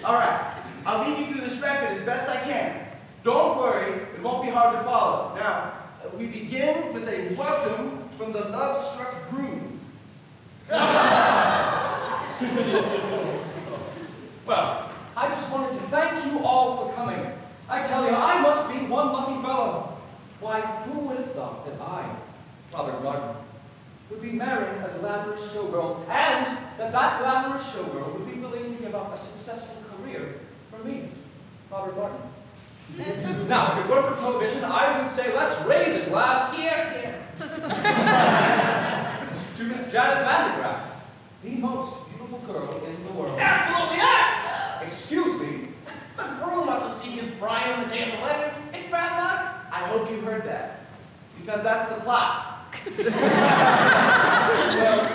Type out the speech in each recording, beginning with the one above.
All right, I'll lead you through this record as best I can. Don't worry, it won't be hard to follow. Now, we begin with a welcome from the love-struck groom. Well, I just wanted to thank you all for coming. I tell you, I must be one lucky fellow. Why, who would have thought that I, Robert Martin, would be marrying a glamorous showgirl, and that glamorous showgirl would be willing to give up a successful career for me, Robert Martin. Now, if it weren't for prohibition, I would say let's raise a glass here to Miss Janet Van de Graaff, the most beautiful girl in the world. Absolutely not! Excuse me. The groom mustn't see his bride on the day of the wedding. It's bad luck. I hope you heard that, because that's the plot. Well,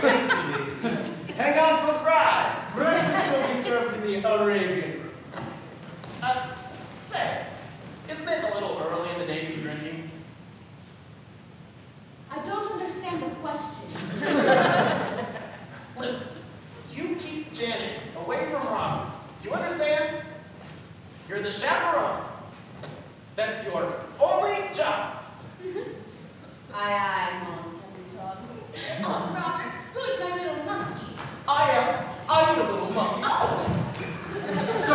basically, hang on for the bride. Breakfast will be served in the Arabian room. Say, isn't it a little early in the day to be drinking? I don't understand the question. Listen, you keep Janet away from Robert. Do you understand? You're the chaperone. That's your only job. Aye, Mon Dog. Oh, Robert, who's my little monkey? I'm your little monkey. So,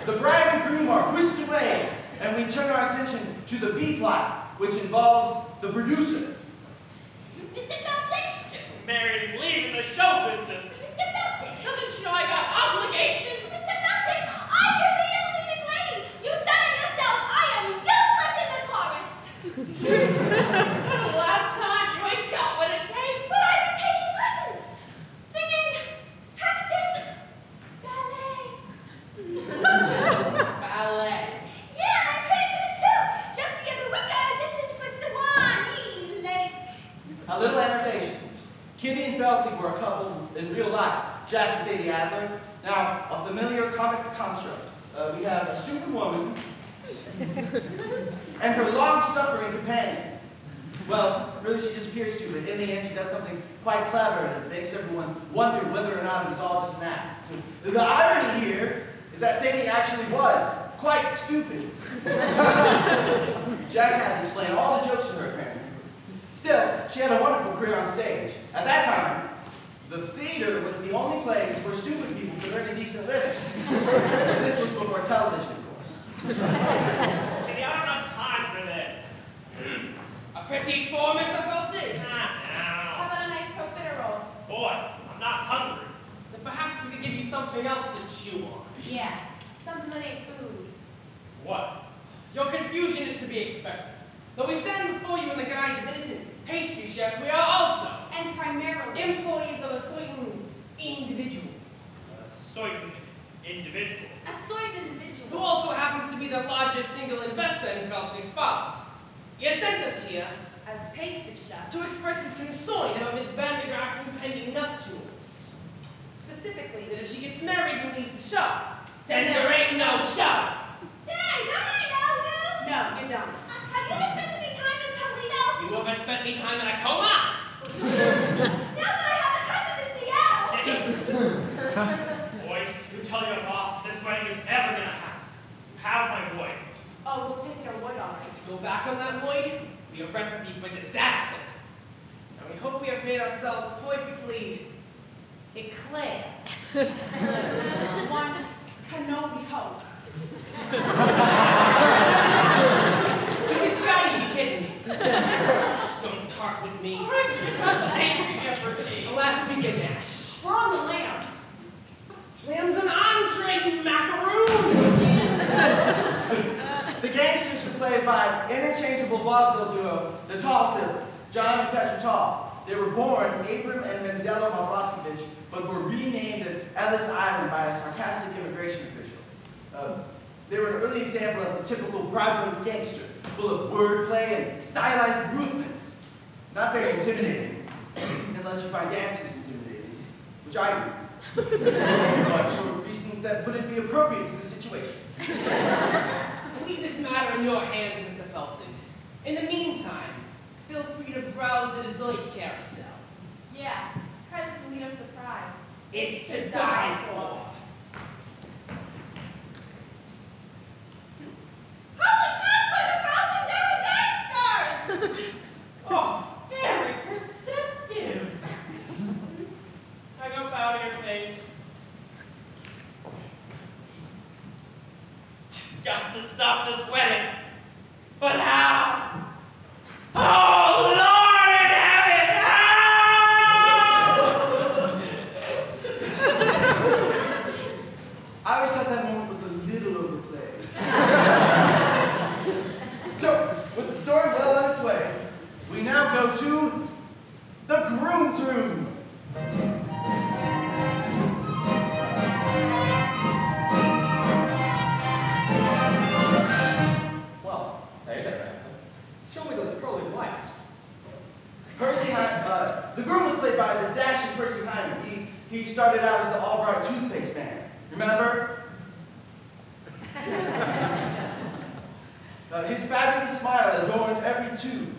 the bride and groom are whisked away, and we turn our attention to the B plot, which involves the producer. Mr. Felton? Getting married and leaving the show business. Mr. Felton? Doesn't she know I got obligations? Mr. Felton, I can be your leading lady. You said it yourself. I am useless in the chorus. The last time you ain't got what it takes. But I've been taking lessons. Singing, acting, ballet. Ballet. Yeah, I'm pretty good too. Just the other week I auditioned for Swanee Lake. A little annotation. Kitty and Felsie were a couple in real life, Jack and Sadie Adler. Now, a familiar comic construct. We have a stupid woman and her long-suffering companion. Well, really, she just appears stupid. In the end, she does something quite clever, and it makes everyone wonder whether or not it was all just an act. The irony here is that Sadie actually was quite stupid. Jack had to explain all the jokes to her, apparently. Still, she had a wonderful career on stage. At that time, the theater was the only place where stupid people could earn a decent living. And this was before television, of course. Kitty, I don't have time for this. A petit four, Mr. Felton? How about a nice profiterole? Boys, I'm not hungry. Then perhaps we could give you something else to chew on. Yeah, something that ain't food. What? Your confusion is to be expected. Though we stand before you in the guise of innocent pastry chefs, we are also And primarily employees of a certain individual. A certain individual? a sort of individual. Who also happens to be the largest single investor in Felting's Farms. He has sent us here As a pastry chef. to express his concern about Miss Van de Graaff's impending nuptials. Specifically, that if she gets married and leaves the show, then there ain't no show. Say, don't I know you? No, you don't. Have you ever spent any time in Toledo? You ever spent any time in a coma? Now that I have a cousin in Seattle. Boys, you tell your boss this wedding is ever gonna happen. You have my void. Oh, we'll take your wood all right. Let's go back on that void. Be a recipe for disaster. And we hope we have made ourselves perfectly eclair. One cannoli hope. It's gotta be kidding me. Don't talk with me. Pastry Jefferson. The last weekend Nash. We're on the lamb. Lamb's an entree, you macaroon! The gangsters were played by interchangeable vaudeville duo, the Tall siblings, John and Petra Tall. They were born Abram and Mandela Maslowskevich, but were renamed at Ellis Island by a sarcastic immigration official. They were an early example of the typical Broadway gangster, full of wordplay and stylized movements. Not very intimidating, unless you find dancers intimidating, which I do. But for reasons that wouldn't be appropriate to the situation. Leave this matter in your hands, Mr. Felton. In the meantime, feel free to browse the dessert carousel. Yeah, present to lead a surprise. It's to die for. got to stop this wedding. But how? Oh, Lord in heaven, I always thought that moment was a little overplayed. So, with the story well on its way, we now go to the groom's room. Well, hey there, Ransom. Show me those pearly whites. The groom was played by the dashing Percy Hyman. He started out as the Albright toothpaste man. Remember? His fabulous smile adorned every tube.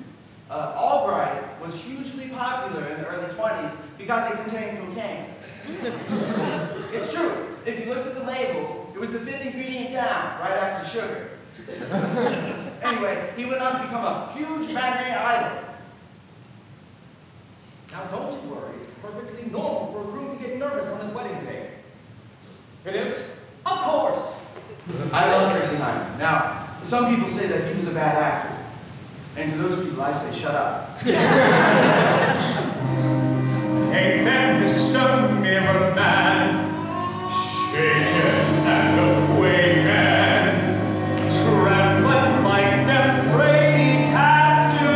Albright was hugely popular in the early 20s because it contained cocaine. It's true. If you looked at the label, it was the 5th ingredient down, right after sugar. Anyway, he went on to become a huge matinee idol. Now don't you worry, it's perfectly normal for a groom to get nervous on his wedding day. It is? Of course! I love Percy Hyman. Now, some people say that he was a bad actor. And to those people, I say, shut up. Hey there, Mr. Mirror Man, shaking and a-quaking, trembling like them fraidy cats do.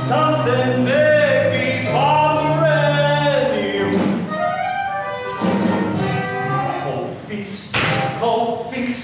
Something may be bothering you. Cold feet,